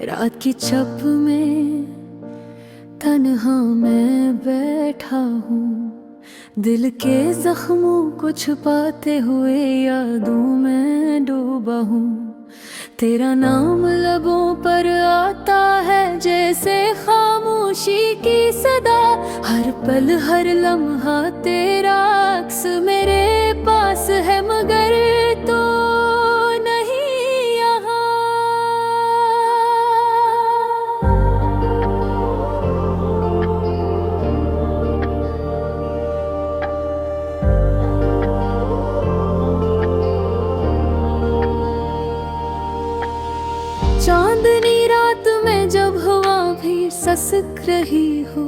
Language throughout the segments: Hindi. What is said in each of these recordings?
रात की छप में तन्हा मैं बैठा हूँ, दिल के जख्मों को छुपाते हुए यादों में डूबा हूँ। तेरा नाम लबों पर आता है जैसे खामोशी की सदा, हर पल हर लम्हा तेरा अक्स मेरे पास है मगर तो नहीं यहाँ। चांदनी रात में जब हवा भी ससक रही हो,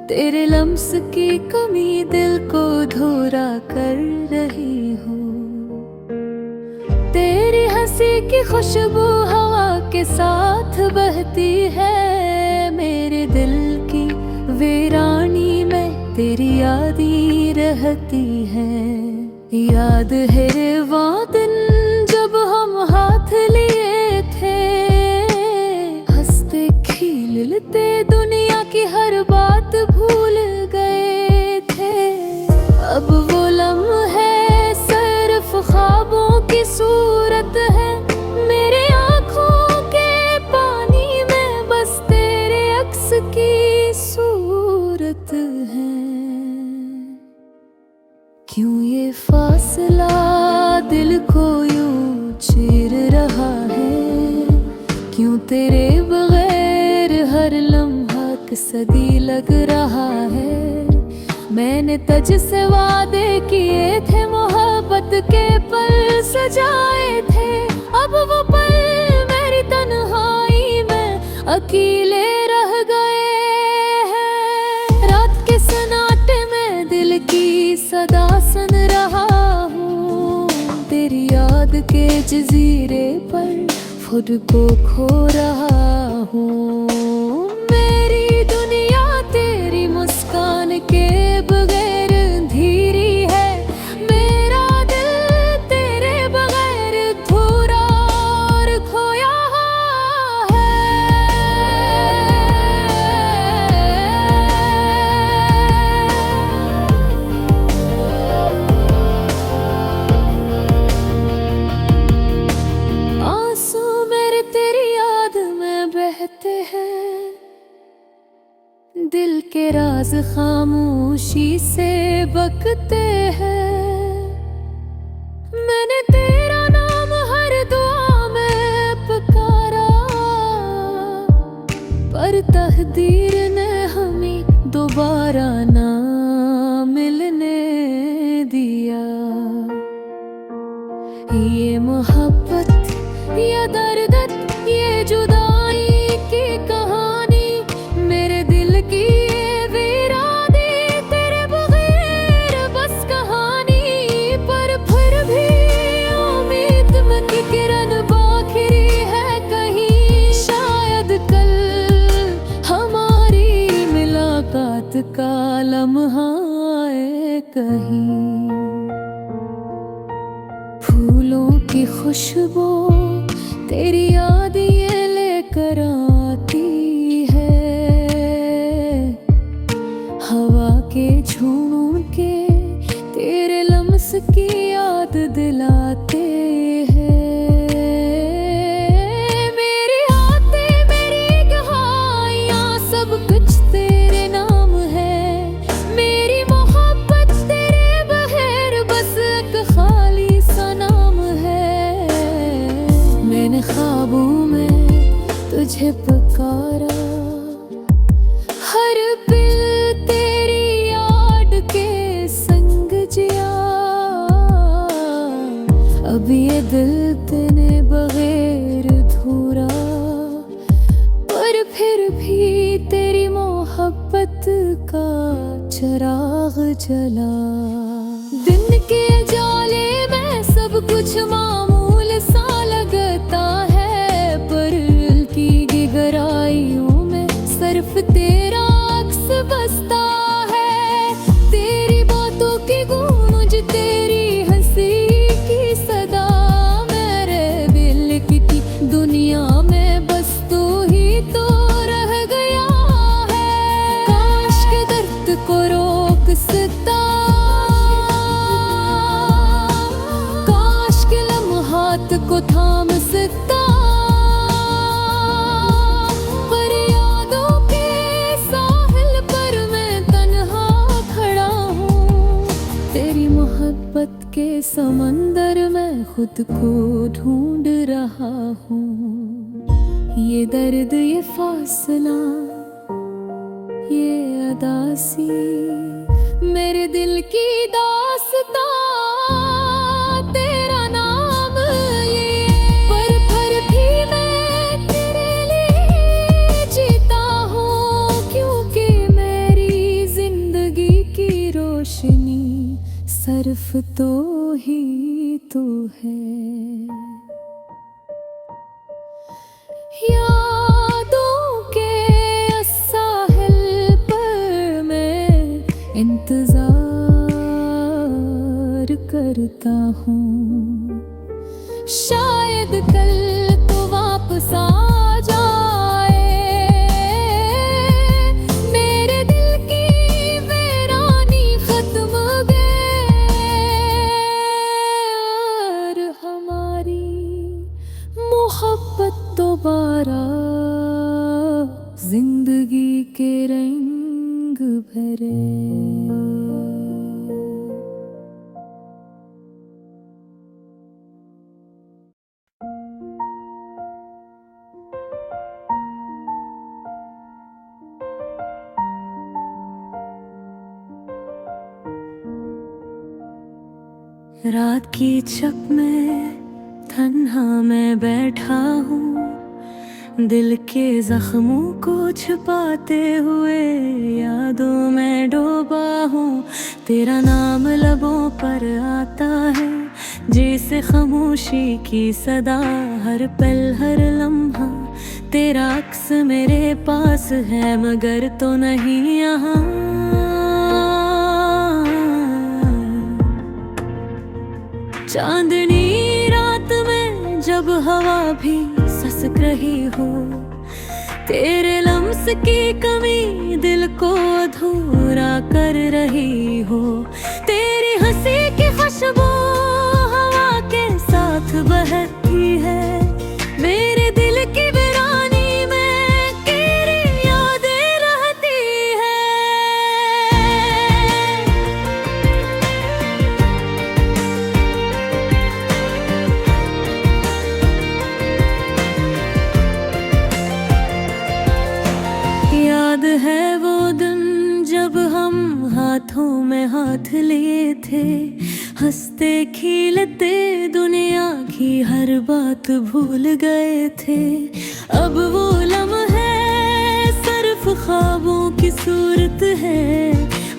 तेरे लम्स की कमी दिल को धोरा कर रही हो। तेरी हंसी की खुशबू हवा के साथ बहती है, मेरे दिल की वीरानी में तेरी यादें रहती हैं। याद है वो दिन जब हम हाथ लिए थे, हंसते खिलते दुनिया की हर बात भूल गए थे। अब वो लम्हे सिर्फ ख्वाबों की सूरत है, मेरे आँखों के पानी में बस तेरे अक्स की सूरत है। क्यों ये फासला दिल को यूं चीर रहा है, क्यों तेरे बगैर हर लम्हा सदी लग रहा है। मैंने तुझ से वादे किए थे, मोहब्बत के पल सजाए थे, अब वो पल मेरी तन्हाई में अकेले रह गए हैं। रात के सन्नाटे में दिल की सदा सुन रहा हूँ, तेरी याद के जजीरे पर खुद को खो रहा हूँ। मेरी दुनिया तेरी मुस्कान के बगैर धीरी है, मेरा दिल तेरे बगैर थोड़ा और खोया है। आंसू मेरे तेरी याद में बहते हैं, दिल के राज खामोशी से बकते हैं। मैंने तेरा नाम हर दुआ में पुकारा, पर तकदीर ने हमें दोबारा ना मिलने दिया। ये मोहब्बत या दर्द, ये जुदाई की कहानी, मेरे दिल की ये वीरानी, तेरे बगैर बस कहानी। पर फिर भी उम्मीद में की किरण बाखरी है कहीं, शायद कल हमारी मुलाकात का लम्हा आए कहीं। फूलों की खुशबू तेरी याद ये लेकर आती है, हवा के झोंके तेरे लम्स की याद दिलाते हैं। मेरी आते मेरी कहानियाँ सब कुछ तेरे नाम है, मेरी मोहब्बत तेरे बगैर बस एक खाली सा नाम है। मैंने ख्वाबों में तुझे पुकारा, हर पल तेरी याद के संग जिया। अब ये दिल तेरे बगैर अधूरा, पर फिर भी तेरी मोहब्बत का चिराग जला। दिन के जाले में सब कुछ मामूल सा लगता है, पर दिल की गहराइयों में सिर्फ तेरा अक्स बसता है। तेरी बातों की गूंज, तेरी हंसी की सदा, मेरे दिल की दुनिया में बस समंदर में खुद को ढूंढ रहा हूँ। ये दर्द, ये फासला, ये अदासी, मेरे दिल की दास्तां, तेरा नाम ये। पर भी मैं तेरे लिए जीता हूँ, क्योंकि मेरी जिंदगी की रोशनी सिर्फ तो ही तू है। यादों के साहिल पर मैं इंतजार करता हूँ, शायद कल तो वापस आ जाए। मेरे दिल की वीरानी खत्म गए और हमारी मोहब्बत दोबारा जिंदगी के रंग भरे। रात की छप में तन्हा मैं बैठा हूँ, दिल के जख्मों को छुपाते हुए यादों में डूबा हूँ। तेरा नाम लबों पर आता है जैसे खामोशी की सदा, हर पल हर लम्हा तेरा अक्स मेरे पास है, मगर तो नहीं यहाँ। चांदनी रात में जब हवा भी ससक रही हो, तेरे लम्स की कमी दिल को अधूरा कर रही हो। तेरी हंसी की खुशबू हवा के साथ बहती है, मेरे दिल की वीरानी में तेरी यादें रहती है। याद है वो दिन जब हम हाथों में हाथ लिए थे, हंसते खिलते दुनिया की हर बात भूल गए थे। अब वो लम्हे सिर्फ ख्वाबों की सूरत है,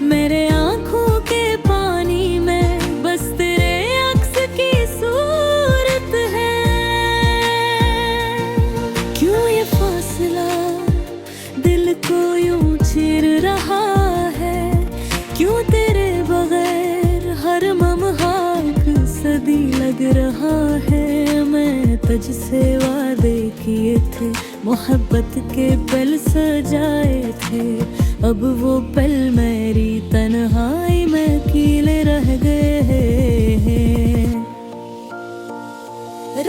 मेरे आँखों के पानी में बस तेरे अक्स की सूरत है। क्यों ये फासला दिल को यूं चीर रहा है, क्यों तेरे बगैर हर लम्हा एक सदी लग रहा है। मैं तुझसे वादे किए थे, मोहब्बत के पल सजाए थे, अब वो पल मेरी तन्हाई में कीले रह गए हैं।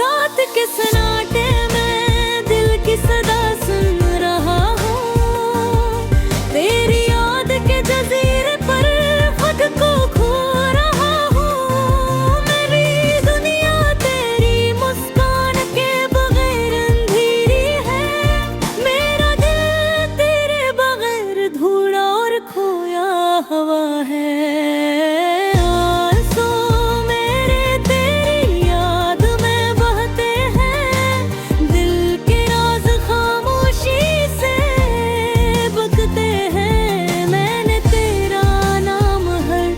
रात के सन्नाटे में दिल की सदा सुन रहा हूँ, तेरी याद के जजीरे पर खुद को खो रहा हूँ। मेरी दुनिया तेरी मुस्कान के बगैर अंधेरी है, मेरा दिल तेरे बगैर धूड़ा और खोया हवा है। आंसू मेरे तेरी याद में बहते हैं, दिल के राज खामोशी से बकते हैं। मैंने तेरा नाम हर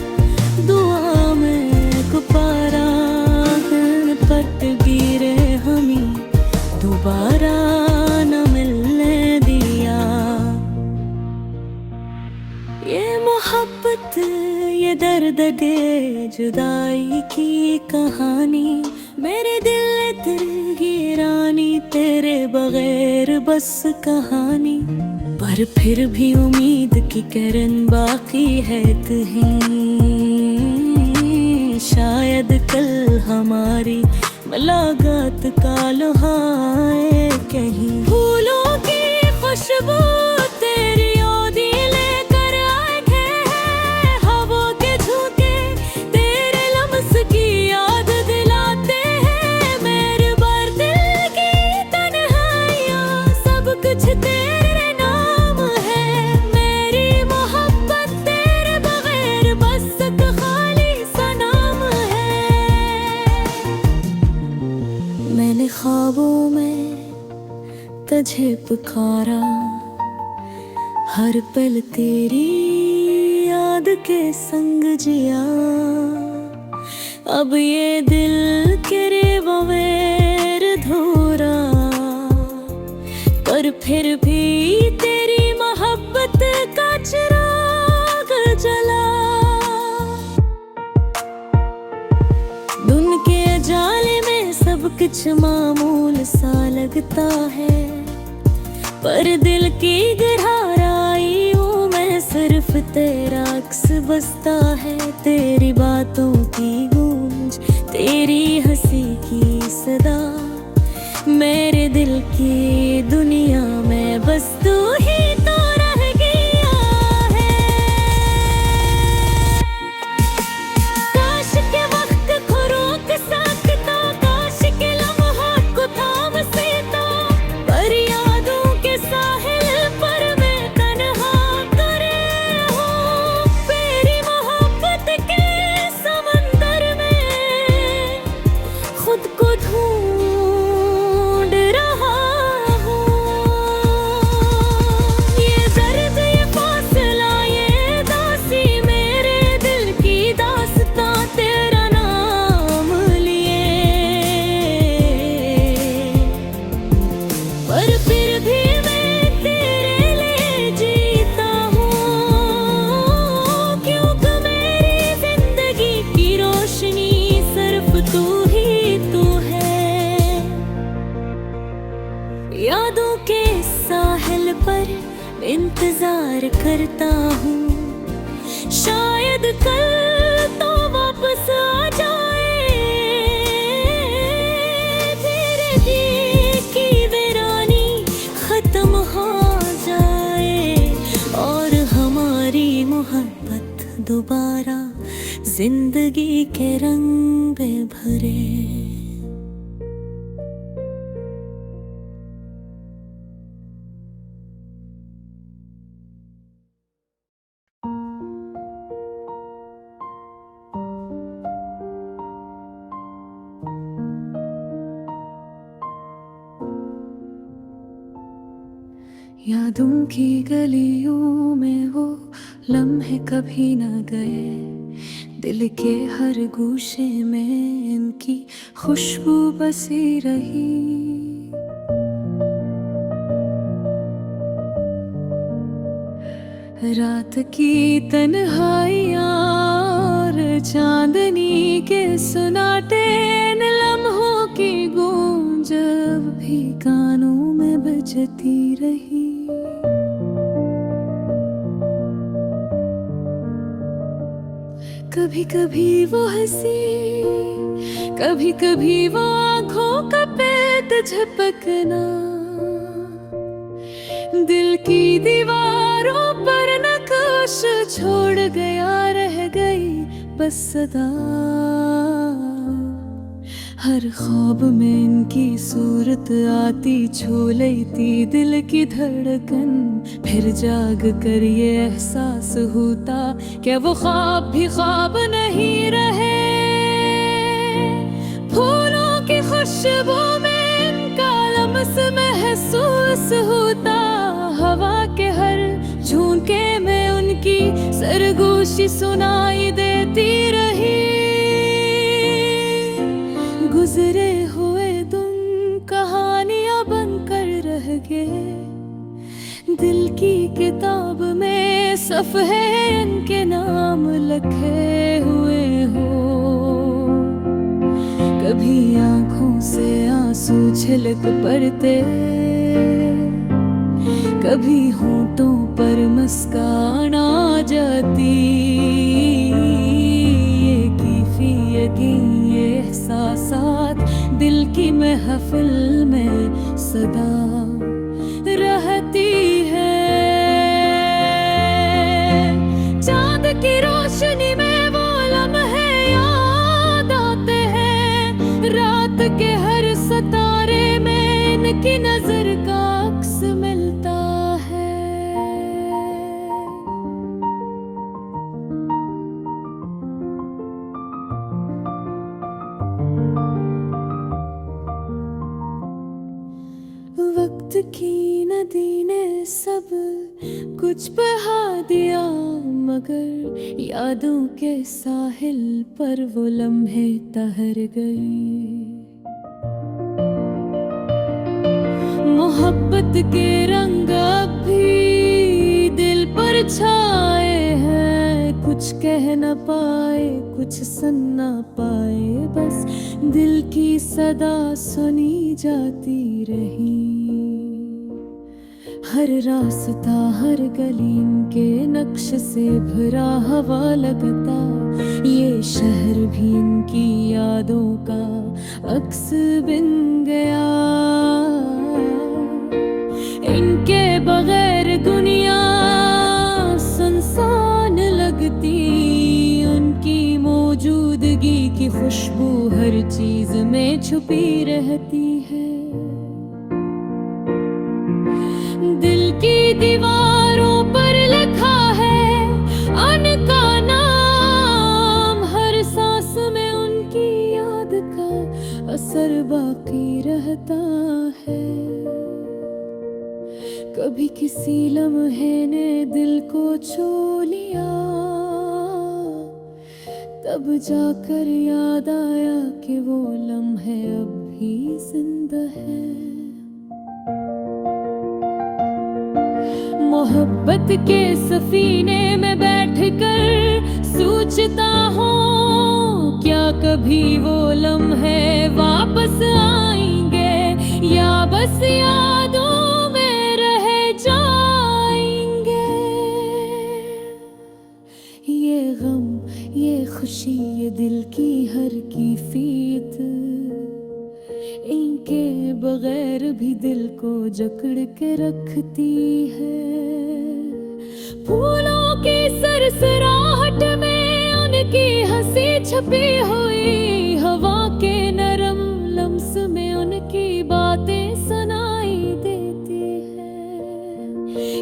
दुआ में पुकारा, पट गिरे हमें दोबारा न मिलने दिया। ये मोहब्बत, ये दर्द दे जुदाई की कहानी, मेरे दिल तेरी रानी तेरे बगैर बस कहानी। पर फिर भी उम्मीद की किरण बाकी है कहीं, शायद कल हमारी मुलाकात का लम्हा कहीं। फूलों की खुशबू तेरी ओदी लेकर आए हैं, हवा के झोंके तेरे लम्स की पुकारा, हर पल तेरी याद के संग जिया। अब ये दिल के रेववेर धोरा, पर फिर भी तेरी मोहब्बत का चिराग जला। दुन के जाले में सब कुछ मामूल सा लगता है, पर दिल की गहराई में सिर्फ तेरा अक्स बसता है। तेरी बातों की गूंज, तेरी हंसी की सदा, मेरे दिल की दुनिया में बस तू ही तो रह गया है। काश के वक्त को रोक सकता, काश के लम्हों को थाम सकता, पर यादों के साहिल पर मैं तन्हा करे हूँ। तेरी मोहब्बत के समंदर में खुद को ढूंढ रहा हूँ। ये दर्द, ये फासला, ये दासी, मेरे दिल की दास्तां तेरा नाम लिए। पर फिर भी मैं तेरे लिए जीता हूँ, क्योंकि मेरी जिंदगी की रोशनी सिर्फ तू ही तू है। यादों के साहिल पर इंतजार करता हूँ, शायद कल तो वापस आ जाए। धीरे की वीरानी खत्म हो जाए, और हमारी मोहब्बत दोबारा जिंदगी के रंग में भरे। यादों की गलियों में वो लम्हे कभी न गए, दिल के हर गूशे में इनकी खुशबू बसी रही। रात की तन्हाइयाँ और चांदनी के सुनाटे, इन लम्हों की गूंज अब भी कानों में बजती रही। कभी कभी वो हंसी, कभी कभी वो आँखों का पेट झपकना, दिल की दीवारों पर नक्श छोड़ गया, रह गई बस सदा। हर ख्वाब में इनकी सूरत आती, छू लेती दिल की धड़कन, फिर जाग कर ये एहसास होता कि वो ख्वाब भी ख्वाब नहीं रहे। फूलों की खुशबू में इनका लम्स महसूस होता, हवा के हर झोंके में उनकी सरगोशी सुनाई देती रही। गुजरे हुए दिन कहानियां बनकर रह गए, दिल की किताब में सफ़हे इनके नाम लिखे हुए हो। कभी आँखों से आंसू छलक पड़ते, कभी होंठों पर मुस्कान आ जाती। ये कीफी यकीन, ये एहसासात दिल की महफिल में सदा रहती है। चांद की रोशनी में वो लम्हे याद आते हैं, रात के हर सितारे में इनकी नजर का अक्स मिलता है। वक्त की कुछ बहा दिया, मगर यादों के साहिल पर वो लम्हे तहर गए। मोहब्बत के रंग अब भी दिल पर छाए हैं, कुछ कह न पाए, कुछ सुन न पाए, बस दिल की सदा सुनी जाती रही। हर रास्ता, हर गली इनके नक्श से भरा हवा लगता, ये शहर भी इनकी यादों का अक्स बन गया। इनके बगैर दुनिया सुनसान लगती, उनकी मौजूदगी की खुशबू हर चीज में छुपी रहती है। दिल की दीवारों पर लिखा है उनका नाम, हर सांस में उनकी याद का असर बाकी रहता है। कभी किसी लम्हे ने दिल को छू लिया, तब जाकर याद आया कि वो लम्हे अब भी जिंदा है। मोहब्बत के सफीने में बैठकर सोचता हूँ, क्या कभी वो लम्हे वापस आएंगे, या बस यादों में रह जाएंगे। ये गम, ये खुशी, ये दिल की हर कैफियत इनके बगैर भी दिल को जकड़ के रखती है। फूलों की सरसराहट में उनकी हंसी छुपी हुई, हवा के नरम लम्स में उनकी बातें सुनाई देती है।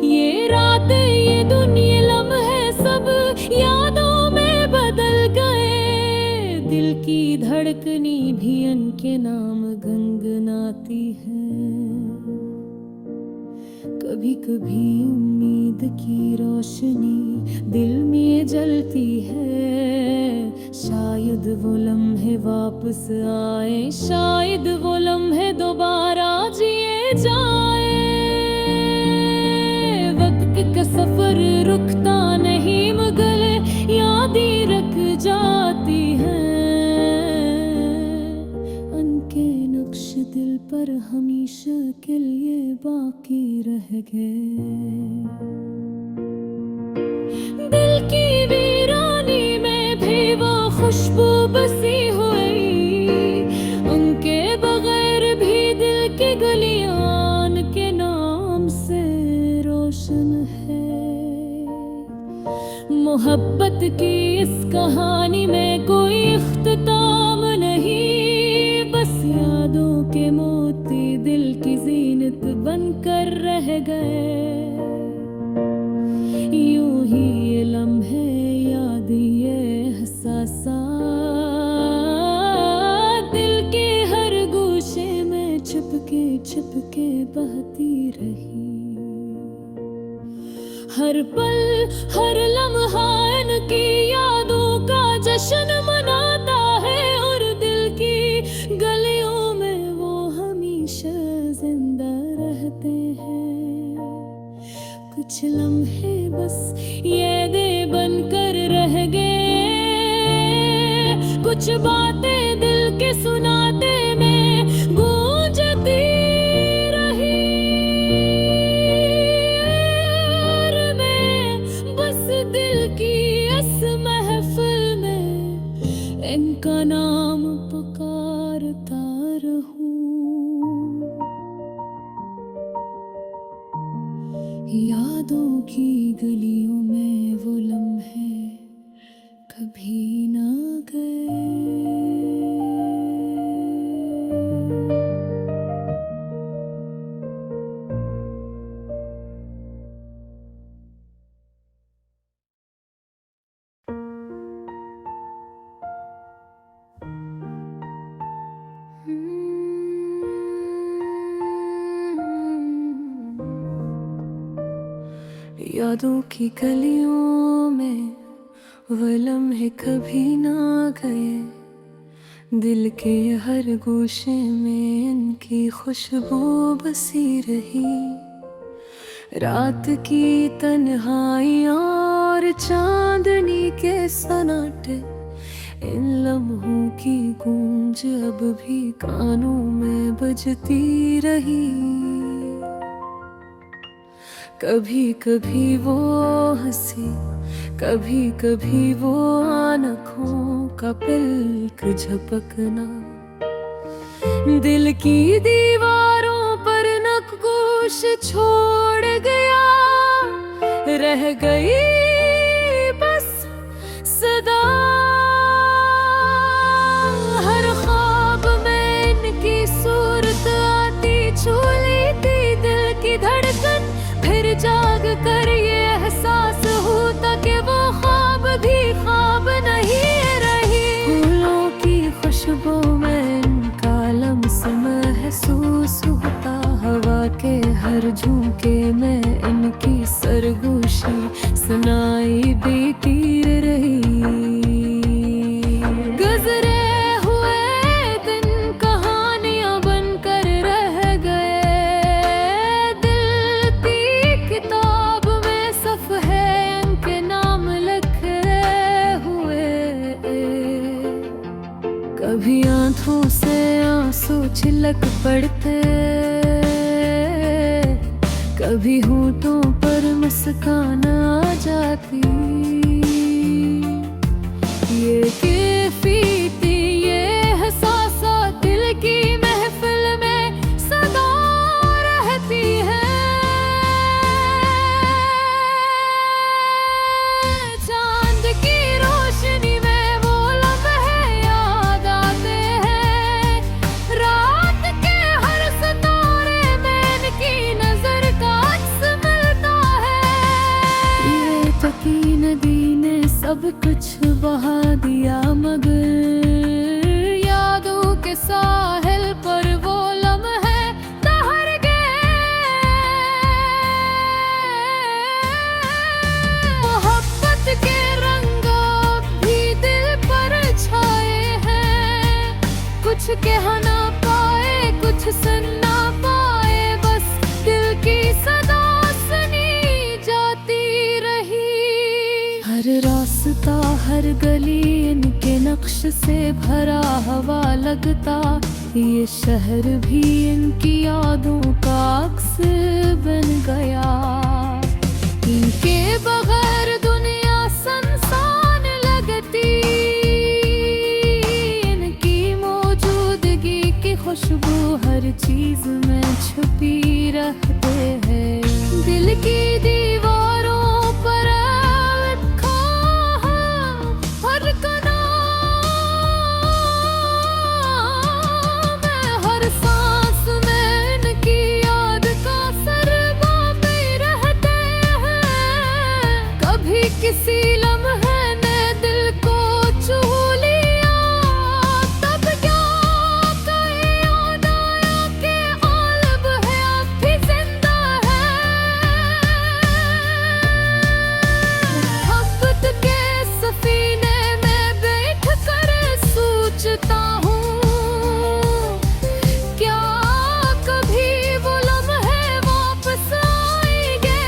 ये रातें, ये दुनिया, लम्हे सब यादों में बदल गए, दिल की धड़कनी भी उनके नाम गुनगुनाती है। कभी कभी उम्मीद की रोशनी दिल में जलती है, शायद वो लम्हे वापस आए, शायद वो लम्हे दोबारा जिए जाए। वक्त का सफर रुकता नहीं, मगर यादें रख जाती हैं। उनके नक्श दिल पर हमेशा के लिए बाकी रह गए। दिल की वीरानी में भी वो खुशबू बसी हुई, उनके बगैर भी दिल की गलियां के नाम से रोशन है। मोहब्बत की इस कहानी में कोई इख्तिताम नहीं, बस यादों के मोती दिल की जीनत बनकर रह गए। यूं ही ये लम्हे, याद, ये एहसासा दिल के हर गोशे में छिपके छिपके बहती रही। हर पल, हर लम्हा इनकी यादों का जश्न मनाता है, और दिल की गलियों में वो हमेशा जिंदा रहते हैं। कुछ लम्हे बस यादें बनकर रह गए, कुछ बातें दिल के सुनाते में गूंजती रही। और मैं बस दिल की इस महफिल में इनका नाम पुकारता रहूं। यादों की गलियों में वो लम्हे कभी ना गए। यादों की गलियों में वो लम्हे कभी ना गए, दिल के हर गोशे में इनकी खुशबू बसी रही। रात की तन्हाइयाँ और चांदनी के सन्नाटे, इन लम्हों की गूंज अब भी कानों में बजती रही। कभी कभी वो हंसी, कभी कभी वो आँखों का पलक झपकना, दिल की दीवारों पर नक्काश छोड़ गया। रह गई बस सदा, हर ख्वाब में इनकी सूरत आती, छू लेती दिल की धड़कन। फिर जाग कर ये एहसास होता कि वो ख्वाब भी ख्वाब नहीं रही। फूलों की खुशबू में इनका लम्स महसूस होता, हवा के हर झोंके में इनकी सरगोशी सुनाई देती रही। गुजरे हुए दिन कहानियां बनकर रह गए, दिल की किताब में सफ़हे इनके नाम लिखे हुए। कभी आंखों से आंसू छलक पड़ते, कभी होठों पर मुस्कान आ जाती। ये कैफियती, ये एहसासा दिल की महफिल में सदा रहती है। चांद की रोशनी में वो लम्हे याद आते हैं, रात के हर सितारे में इनकी नजर का अक्स मिलता है। ये तकी नदी ने सब कुछ बहा दिया, मगर यादों के साहिल पर वो लम्हे ठहर गए। मोहब्बत के रंग भी दिल पर छाए हैं, कुछ कह ना पाए, कुछ सुन ना पाए, बस दिल की सदा सुनी जाती रही। हर रास्ता, हर गली इनके नक्श से भरा हवा लगता, ये शहर भी इनकी यादों का अक्स बन गया। इनके बगैर दुनिया सुनसान लगती, इनकी मौजूदगी की खुशबू हर चीज में छुपी रहते हैं। दिल की दीवारों पर लिखा हर नाम, हर सांस में इनकी याद का सरबा पे रहते हैं। कभी किसी लम्हे ने दिल को छू लिया, तब क्या कहे याद आया कि गालिब है अब भी जिंदा है। मोहब्बत के सफीने में बैठ कर सोचता हूँ, क्या कभी वो लम्हे वापस आएंगे,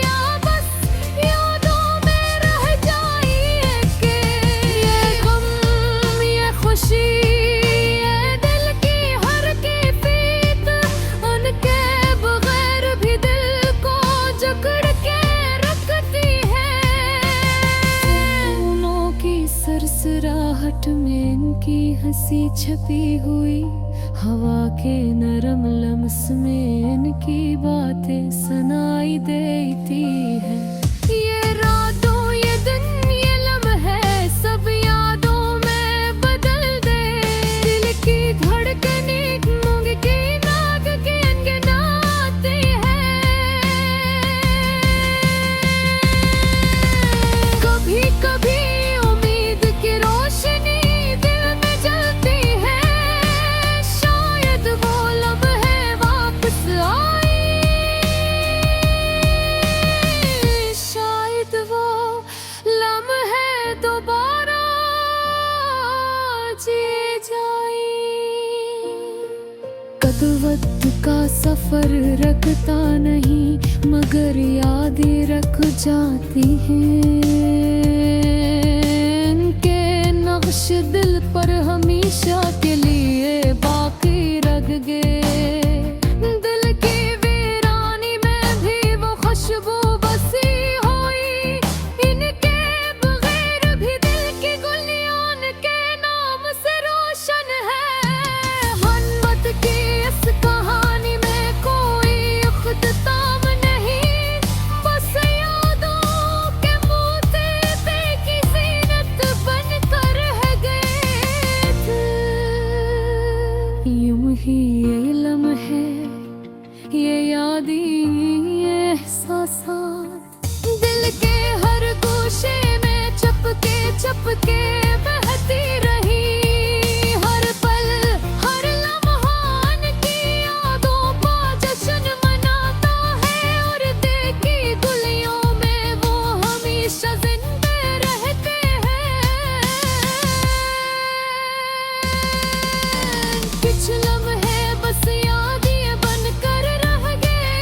या बस यादों में रह जाएंगे। ये गम, ये खुशी, ये दिल की हर कैफियत, उनके बगैर भी दिल को जकड़ के रखती है। फूलों की सरसराहट में इनकी हंसी छपी हुई, हवा के नरम लम्स में इनकी बातें सुनाई देती है। ये रातों, ये दिन, ये लम्हे सब यादों में बदल दे। दिल की धड़कनें मूंग के नाग के अंगनाते हैं। कभी कभी उम्मीद की रोशनी दिल में जलती है, शायद वो लम्हे वापस आए। सफर रखता नहीं मगर यादें रख जाती हैं। इनके नक्श दिल पर हमेशा के लिए बाकी रख गए। दिल की वीरानी में भी वो खुशबू बसी हुई, इनके बगैर भी दिल की गुलियान के नाम से रोशन है। हन्मत की इस कहानी में कोई इख्तिताम नहीं, बस यादों के मोती की ज़ीनत बनकर रह गए थे। यूं ही ये लम्हे, ये यादें, ये एहसासात दिल के हर गोशे में चपके चपके बहती रही। हर पल हर लम्हा की यादों का जश्न मनाता है और देखी गुलियों में वो हमेशा जिंदा रहते हैं। कुछ लम्हे बस यादें बनकर रह गए,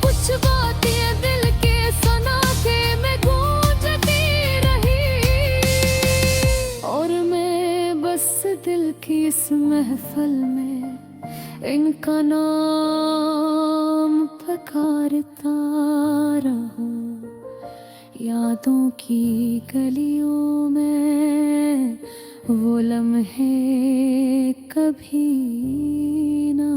कुछ बातें दिल के सनाखे में गूंजती रही। और मैं बस दिल की इस महफिल में इनका नाम पुकारता रहूं। यादों की गलियों में वो लम्हे कभी ना